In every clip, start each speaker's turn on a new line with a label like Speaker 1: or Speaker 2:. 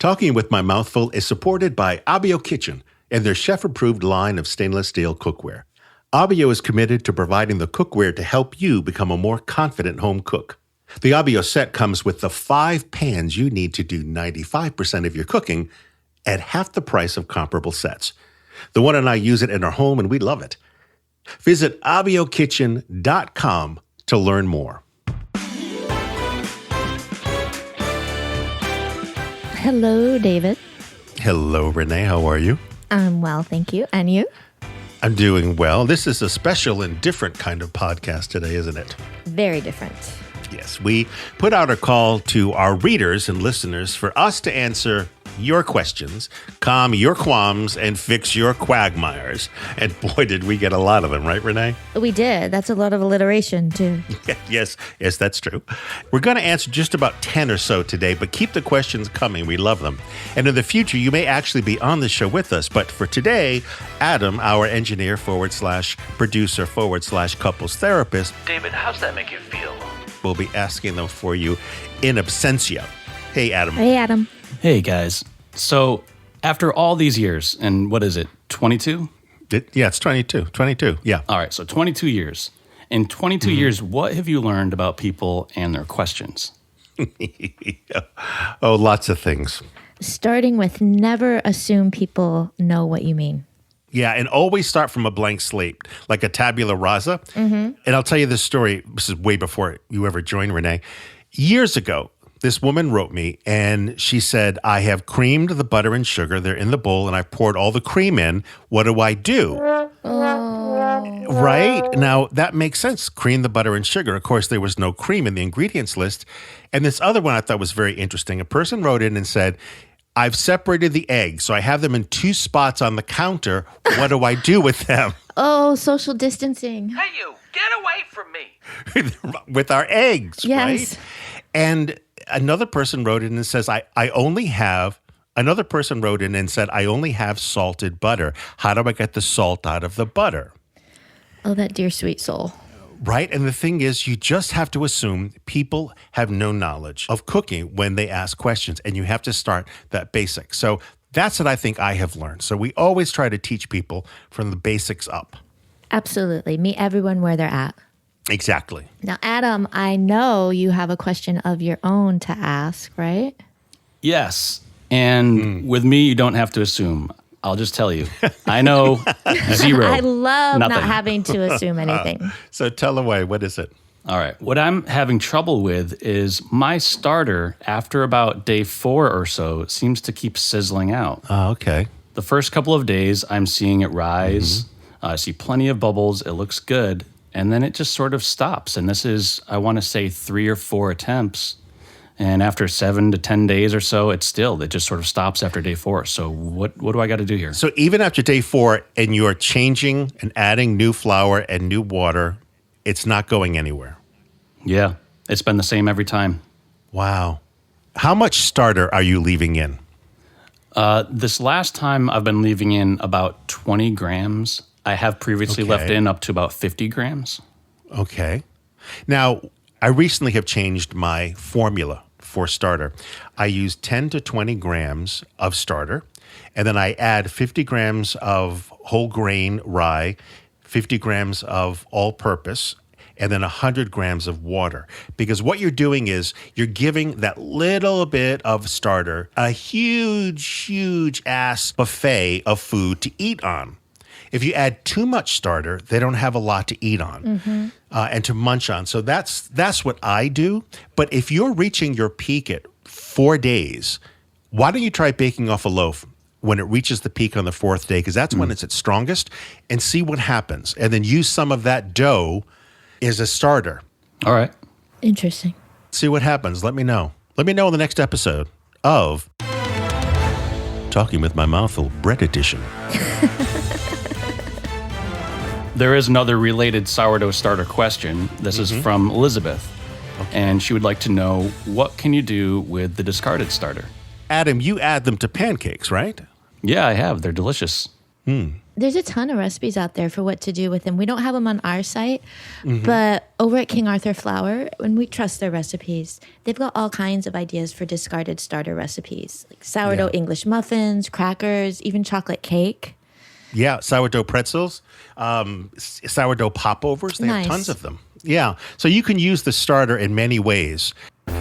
Speaker 1: Talking with My Mouthful is supported by Abio Kitchen and their chef-approved line of stainless steel cookware. Abio is committed to providing the cookware to help you become a more confident home cook. The Abio set comes with the 5 pans you need to do 95% of your cooking at half the price of comparable sets. The one and I use it in our home, and we love it. Visit abiokitchen.com to learn more.
Speaker 2: Hello, David.
Speaker 1: Hello, Renee. How are you?
Speaker 2: I'm well, thank you. And you?
Speaker 1: I'm doing well. This is a special and different kind of podcast today, isn't it?
Speaker 2: Very different.
Speaker 1: Yes, we put out a call to our readers and listeners for us to answer your questions, calm your qualms, and fix your quagmires. And boy, did we get a lot of them, right, Renee?
Speaker 2: We did. That's a lot of alliteration, too.
Speaker 1: Yes, that's true. We're going to answer just about 10 or so today, but keep the questions coming. We love them. And in the future, you may actually be on the show with us. But for today, Adam, our engineer /producer /couples therapist.
Speaker 3: David, how's that make you feel?
Speaker 1: We'll be asking them for you in absentia. Hey, Adam.
Speaker 2: Hey, Adam.
Speaker 4: Hey, guys. So after all these years, and what is it, 22?
Speaker 1: Yeah, it's 22. 22, yeah.
Speaker 4: All right, so 22 years. In 22 years, what have you learned about people and their questions?
Speaker 1: Oh, lots of things.
Speaker 2: Starting with never assume people know what you mean.
Speaker 1: Yeah, and always start from a blank slate, like a tabula rasa. And I'll tell you this story. This is way before you ever joined, Renee. Years ago, this woman wrote me, and she said, I have creamed the butter and sugar. They're in the bowl, and I've poured all the cream in. What do I do?
Speaker 2: Oh.
Speaker 1: Right? Now, that makes sense. Cream the butter and sugar. Of course, there was no cream in the ingredients list. And this other one I thought was very interesting. A person wrote in and said, I've separated the eggs, so I have them in 2 spots on the counter. What do I do with them?
Speaker 2: Oh, social distancing.
Speaker 3: Hey, you, get away from me.
Speaker 1: With our eggs,
Speaker 2: Yes.
Speaker 1: right? And another person wrote in and says, Another person wrote in and said, I only have salted butter. How do I get the salt out of the butter?
Speaker 2: Oh, that dear sweet soul.
Speaker 1: Right? And the thing is, you just have to assume people have no knowledge of cooking when they ask questions, and you have to start that basic. So that's what I think I have learned. So we always try to teach people from the basics up.
Speaker 2: Absolutely. Meet everyone where they're at.
Speaker 1: Exactly.
Speaker 2: Now, Adam, I know you have a question of your own to ask, right?
Speaker 4: Yes, and with me, you don't have to assume. I'll just tell you. I know 0.
Speaker 2: I love
Speaker 4: Nothing.
Speaker 2: not having to assume anything.
Speaker 1: So tell away, what is it?
Speaker 4: All right. What I'm having trouble with is my starter, after about day 4 or so, seems to keep sizzling out.
Speaker 1: Oh, okay.
Speaker 4: The first couple of days, I'm seeing it rise. I see plenty of bubbles. It looks good. And then it just sort of stops. And this is, I want to say, 3 or 4 attempts. And after 7 to 10 days or so, it just sort of stops after day 4. So what do I got to do here?
Speaker 1: So even after day 4 and you're changing and adding new flour and new water, it's not going anywhere.
Speaker 4: Yeah, it's been the same every time.
Speaker 1: Wow. How much starter are you leaving in?
Speaker 4: This last time I've been leaving in about 20 grams. I have previously left in up to about 50 grams.
Speaker 1: Okay. Now, I recently have changed my formula for starter. I use 10 to 20 grams of starter, and then I add 50 grams of whole grain rye, 50 grams of all-purpose, and then 100 grams of water. Because what you're doing is you're giving that little bit of starter a huge ass buffet of food to eat on. If you add too much starter, they don't have a lot to eat on and to munch on. So that's what I do. But if you're reaching your peak at 4 days, why don't you try baking off a loaf when it reaches the peak on the 4th day? Because that's when it's its strongest, and see what happens. And then use some of that dough as a starter.
Speaker 4: All right.
Speaker 2: Interesting.
Speaker 1: See what happens. Let me know. Let me know in the next episode of Talking with My Mouthful Bread Edition.
Speaker 4: There is another related sourdough starter question. This is from Elizabeth. Okay. And she would like to know, what can you do with the discarded starter?
Speaker 1: Adam, you add them to pancakes, right?
Speaker 4: Yeah, I have. They're delicious.
Speaker 2: There's a ton of recipes out there for what to do with them. We don't have them on our site, but over at King Arthur Flour, when we trust their recipes, they've got all kinds of ideas for discarded starter recipes, like sourdough English muffins, crackers, even chocolate cake.
Speaker 1: Yeah, sourdough pretzels, sourdough popovers. They have tons of them. Yeah, so you can use the starter in many ways.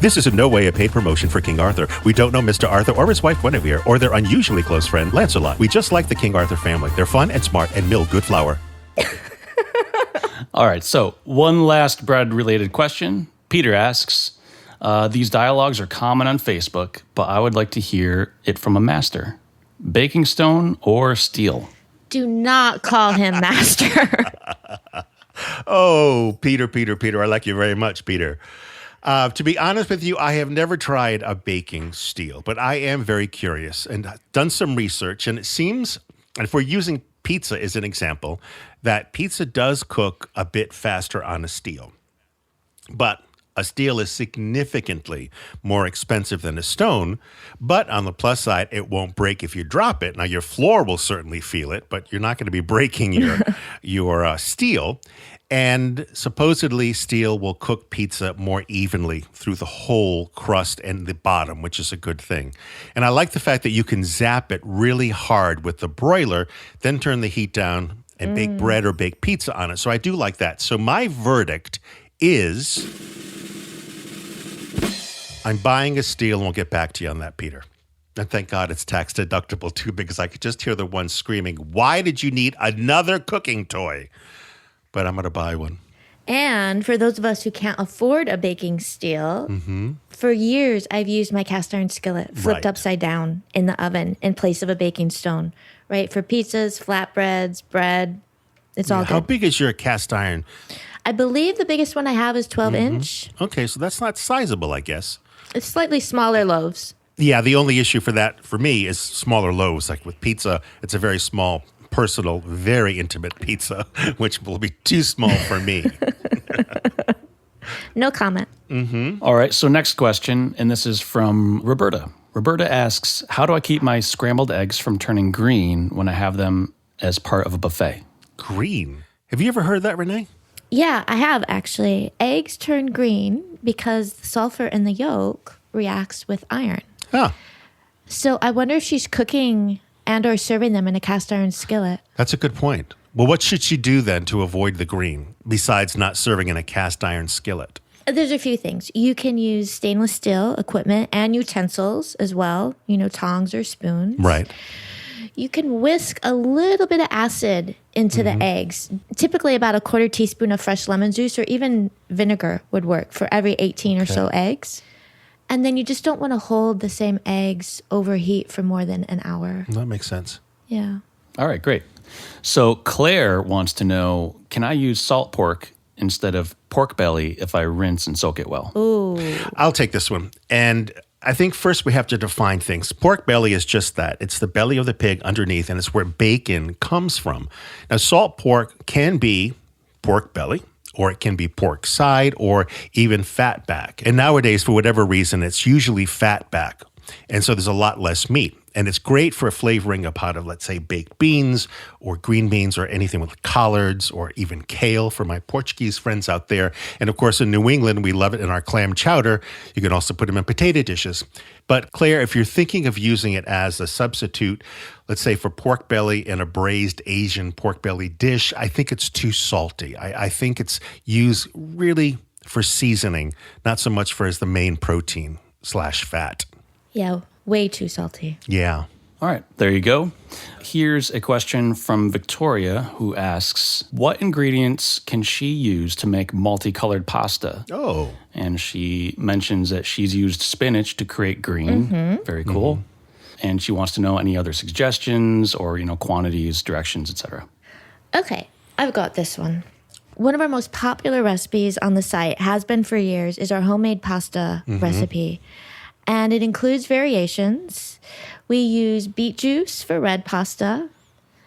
Speaker 1: This is in no way a paid promotion for King Arthur. We don't know Mr. Arthur or his wife Guinevere or their unusually close friend Lancelot. We just like the King Arthur family. They're fun and smart and mill good flour.
Speaker 4: All right, so one last bread-related question. Peter asks, these dialogues are common on Facebook, but I would like to hear it from a master. Baking stone or steel?
Speaker 2: Do not call him master.
Speaker 1: Oh, Peter, I like you very much, Peter. To be honest with you, I have never tried a baking steel, but I am very curious and done some research. And it seems, and if we're using pizza as an example, that pizza does cook a bit faster on a steel. But a steel is significantly more expensive than a stone. But on the plus side, it won't break if you drop it. Now, your floor will certainly feel it, but you're not going to be breaking your steel. And supposedly steel will cook pizza more evenly through the whole crust and the bottom, which is a good thing. And I like the fact that you can zap it really hard with the broiler, then turn the heat down and bake bread or bake pizza on it. So I do like that. So my verdict is I'm buying a steel, and we'll get back to you on that, Peter. And thank God it's tax deductible too, because I could just hear the one screaming, why did you need another cooking toy? But I'm going to buy one.
Speaker 2: And for those of us who can't afford a baking steel, for years I've used my cast iron skillet flipped upside down in the oven in place of a baking stone, right? For pizzas, flatbreads, bread, it's all good.
Speaker 1: How big is your cast iron?
Speaker 2: I believe the biggest one I have is 12 inch.
Speaker 1: Okay, so that's not sizable, I guess.
Speaker 2: It's slightly smaller loaves.
Speaker 1: Yeah, the only issue for that, for me, is smaller loaves. Like with pizza, it's a very small, personal, very intimate pizza, which will be too small for me.
Speaker 2: No comment.
Speaker 4: All right, so next question, and this is from Roberta. Roberta asks, how do I keep my scrambled eggs from turning green when I have them as part of a buffet?
Speaker 1: Green? Have you ever heard that, Renee?
Speaker 2: Yeah, I have actually. Eggs turn green because the sulfur in the yolk reacts with iron.
Speaker 1: Huh.
Speaker 2: So I wonder if she's cooking and or serving them in a cast iron skillet.
Speaker 1: That's a good point. Well, what should she do then to avoid the green, besides not serving in a cast iron skillet?
Speaker 2: There's a few things. You can use stainless steel equipment and utensils as well, tongs or spoons.
Speaker 1: Right.
Speaker 2: You can whisk a little bit of acid into the eggs. Typically about a quarter teaspoon of fresh lemon juice or even vinegar would work for every 18 or so eggs. And then you just don't want to hold the same eggs overheat for more than an hour.
Speaker 1: That makes sense.
Speaker 2: Yeah.
Speaker 4: All right, great. So Claire wants to know, can I use salt pork instead of pork belly if I rinse and soak it well?
Speaker 2: Ooh.
Speaker 1: I'll take this one. And I think first we have to define things. Pork belly is just that. It's the belly of the pig underneath, and it's where bacon comes from. Now, salt pork can be pork belly, or it can be pork side, or even fat back. And nowadays, for whatever reason, it's usually fat back. And so there's a lot less meat. And it's great for flavoring a pot of, let's say, baked beans or green beans or anything with collards or even kale for my Portuguese friends out there. And of course, in New England, we love it in our clam chowder. You can also put them in potato dishes. But Claire, if you're thinking of using it as a substitute, let's say for pork belly in a braised Asian pork belly dish, I think it's too salty. I think it's used really for seasoning, not so much for as the main protein / fat.
Speaker 2: Yeah, way too salty.
Speaker 1: Yeah.
Speaker 4: All right, there you go. Here's a question from Victoria who asks, what ingredients can she use to make multicolored pasta?
Speaker 1: Oh.
Speaker 4: And she mentions that she's used spinach to create green. Very cool. And she wants to know any other suggestions or, quantities, directions, etc.
Speaker 2: Okay, I've got this one. One of our most popular recipes on the site has been for years is our homemade pasta recipe. And it includes variations. We use beet juice for red pasta,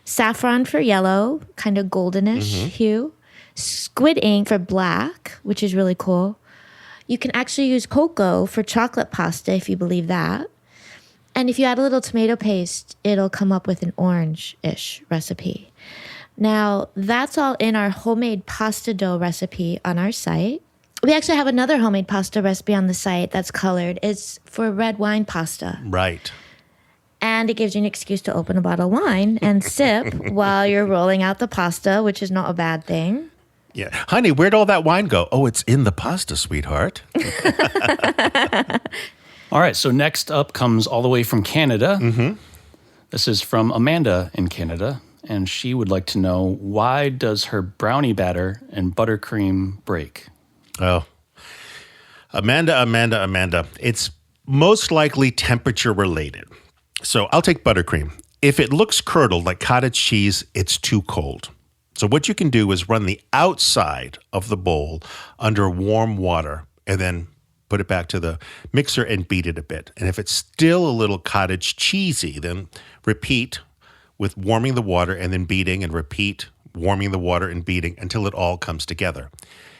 Speaker 2: saffron for yellow, kind of goldenish hue, squid ink for black, which is really cool. You can actually use cocoa for chocolate pasta if you believe that. And if you add a little tomato paste, it'll come up with an orange-ish recipe. Now, that's all in our homemade pasta dough recipe on our site. We actually have another homemade pasta recipe on the site that's colored. It's for red wine pasta.
Speaker 1: Right.
Speaker 2: And it gives you an excuse to open a bottle of wine and sip while you're rolling out the pasta, which is not a bad thing.
Speaker 1: Yeah. Honey, where'd all that wine go? Oh, it's in the pasta, sweetheart.
Speaker 4: All right, so next up comes all the way from Canada.
Speaker 1: Mm-hmm.
Speaker 4: This is from Amanda in Canada, and she would like to know, why does her brownie batter and buttercream break?
Speaker 1: Oh. Amanda. It's most likely temperature related. So I'll take buttercream. If it looks curdled like cottage cheese, it's too cold. So what you can do is run the outside of the bowl under warm water and then put it back to the mixer and beat it a bit. And if it's still a little cottage cheesy, then repeat with warming the water and then beating, and repeat warming the water and beating until it all comes together.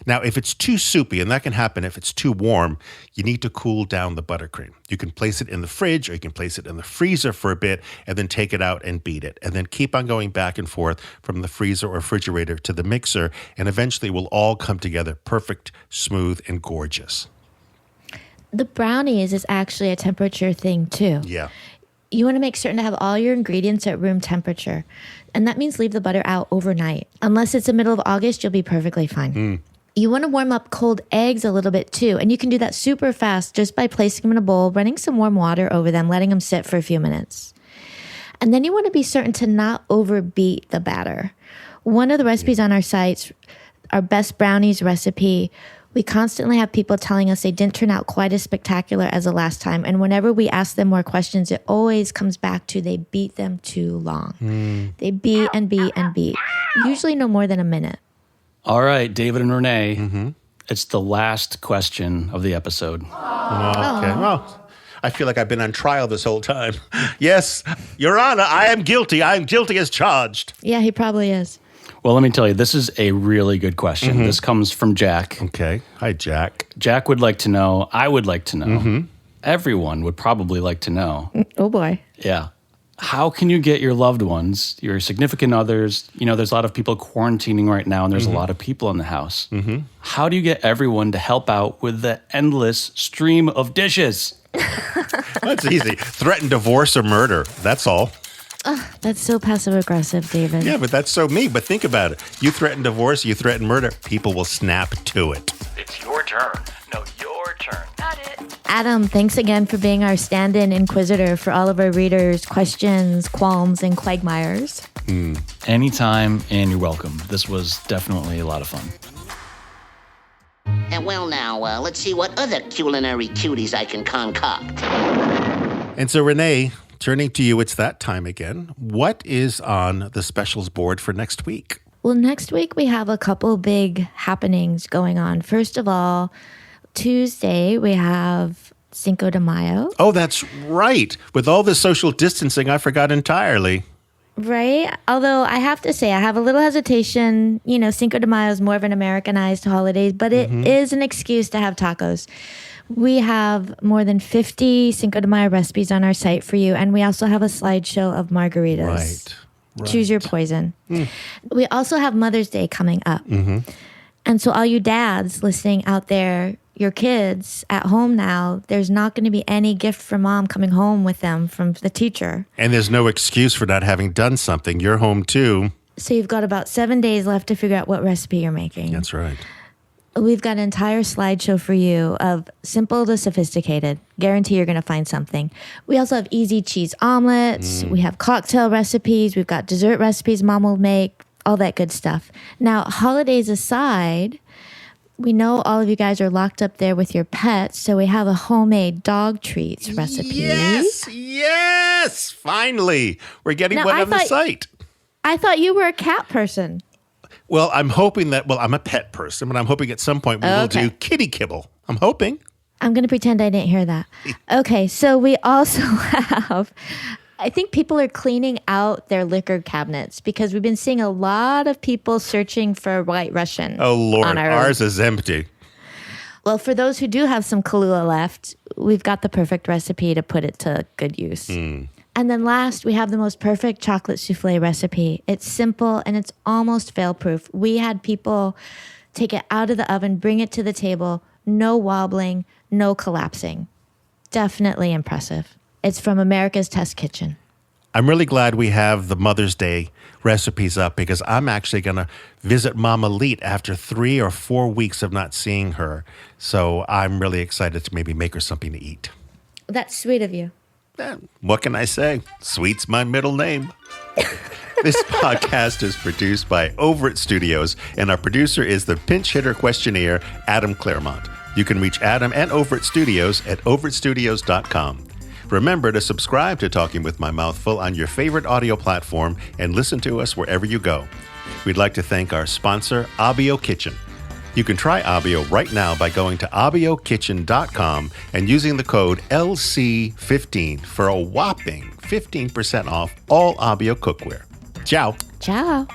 Speaker 1: Now, if it's too soupy, and that can happen if it's too warm, you need to cool down the buttercream. You can place it in the fridge, or you can place it in the freezer for a bit and then take it out and beat it. And then keep on going back and forth from the freezer or refrigerator to the mixer, and eventually it will all come together perfect, smooth, and gorgeous.
Speaker 2: The brownies is actually a temperature thing too.
Speaker 1: Yeah.
Speaker 2: You want to make certain to have all your ingredients at room temperature. And that means leave the butter out overnight. Unless it's the middle of August, you'll be perfectly fine. You want to warm up cold eggs a little bit too. And you can do that super fast just by placing them in a bowl, running some warm water over them, letting them sit for a few minutes. And then you want to be certain to not overbeat the batter. One of the recipes on our sites, our best brownies recipe, we constantly have people telling us they didn't turn out quite as spectacular as the last time. And whenever we ask them more questions, it always comes back to they beat them too long. They beat and beat and beat, usually no more than a minute.
Speaker 4: All right, David and Renee, it's the last question of the episode.
Speaker 1: Okay. Well, I feel like I've been on trial this whole time. Yes, Your Honor, I am guilty. I am guilty as charged.
Speaker 2: Yeah, he probably is.
Speaker 4: Well, let me tell you, this is a really good question. This comes from Jack.
Speaker 1: Okay. Hi, Jack.
Speaker 4: Jack would like to know, I would like to know, everyone would probably like to know.
Speaker 2: Oh, boy.
Speaker 4: Yeah. How can you get your loved ones, your significant others, there's a lot of people quarantining right now and there's a lot of people in the house. How do you get everyone to help out with the endless stream of dishes?
Speaker 1: That's easy. Threaten divorce or murder. That's all.
Speaker 2: That's so passive-aggressive, David.
Speaker 1: Yeah, but that's so me. But think about it. You threaten divorce, you threaten murder, people will snap to it.
Speaker 3: It's your turn. No, your turn. Got it.
Speaker 2: Adam, thanks again for being our stand-in inquisitor for all of our readers' questions, qualms, and quagmires.
Speaker 4: Anytime, and you're welcome. This was definitely a lot of fun.
Speaker 5: And well now, let's see what other culinary cuties I can concoct.
Speaker 1: And so, Renee, turning to you, it's that time again. What is on the specials board for next week?
Speaker 2: Well, next week we have a couple big happenings going on. First of all, Tuesday we have Cinco de Mayo.
Speaker 1: Oh, that's right. With all this social distancing, I forgot entirely.
Speaker 2: Right? Although I have to say, I have a little hesitation. Cinco de Mayo is more of an Americanized holiday, but it is an excuse to have tacos. We have more than 50 Cinco de Mayo recipes on our site for you, and we also have a slideshow of margaritas.
Speaker 1: Right.
Speaker 2: Choose your poison. We also have Mother's Day coming up. And so all you dads listening out there, your kids at home now, there's not going to be any gift for mom coming home with them from the teacher.
Speaker 1: And there's no excuse for not having done something. You're home too.
Speaker 2: So you've got about 7 days left to figure out what recipe you're making.
Speaker 1: That's right.
Speaker 2: We've got an entire slideshow for you of simple to sophisticated. Guarantee you're going to find something. We also have easy cheese omelets. We have cocktail recipes. We've got dessert recipes mom will make, all that good stuff. Now, holidays aside, we know all of you guys are locked up there with your pets, so we have a homemade dog treats recipe.
Speaker 1: Yes! Finally, we're getting one on the site.
Speaker 2: I thought you were a cat person.
Speaker 1: Well, I'm hoping that, I'm a pet person, but I'm hoping at some point we will do kitty kibble. I'm hoping.
Speaker 2: I'm going to pretend I didn't hear that. Okay, so we also have, I think people are cleaning out their liquor cabinets because we've been seeing a lot of people searching for White Russian.
Speaker 1: Oh, Lord, ours is empty.
Speaker 2: Well, for those who do have some Kahlua left, we've got the perfect recipe to put it to good use. And then last, we have the most perfect chocolate souffle recipe. It's simple and it's almost fail-proof. We had people take it out of the oven, bring it to the table, no wobbling, no collapsing. Definitely impressive. It's from America's Test Kitchen.
Speaker 1: I'm really glad we have the Mother's Day recipes up because I'm actually going to visit Mama Leet after 3 or 4 weeks of not seeing her. So I'm really excited to maybe make her something to eat.
Speaker 2: That's sweet of you.
Speaker 1: What can I say? Sweet's my middle name. This podcast is produced by Over It Studios, and our producer is the pinch hitter questionnaire, Adam Claremont. You can reach Adam and Over It Studios at overitstudios.com. Remember to subscribe to Talking with My Mouthful on your favorite audio platform and listen to us wherever you go. We'd like to thank our sponsor, Abio Kitchen. You can try Abio right now by going to abiokitchen.com and using the code LC15 for a whopping 15% off all Abio cookware. Ciao.
Speaker 2: Ciao.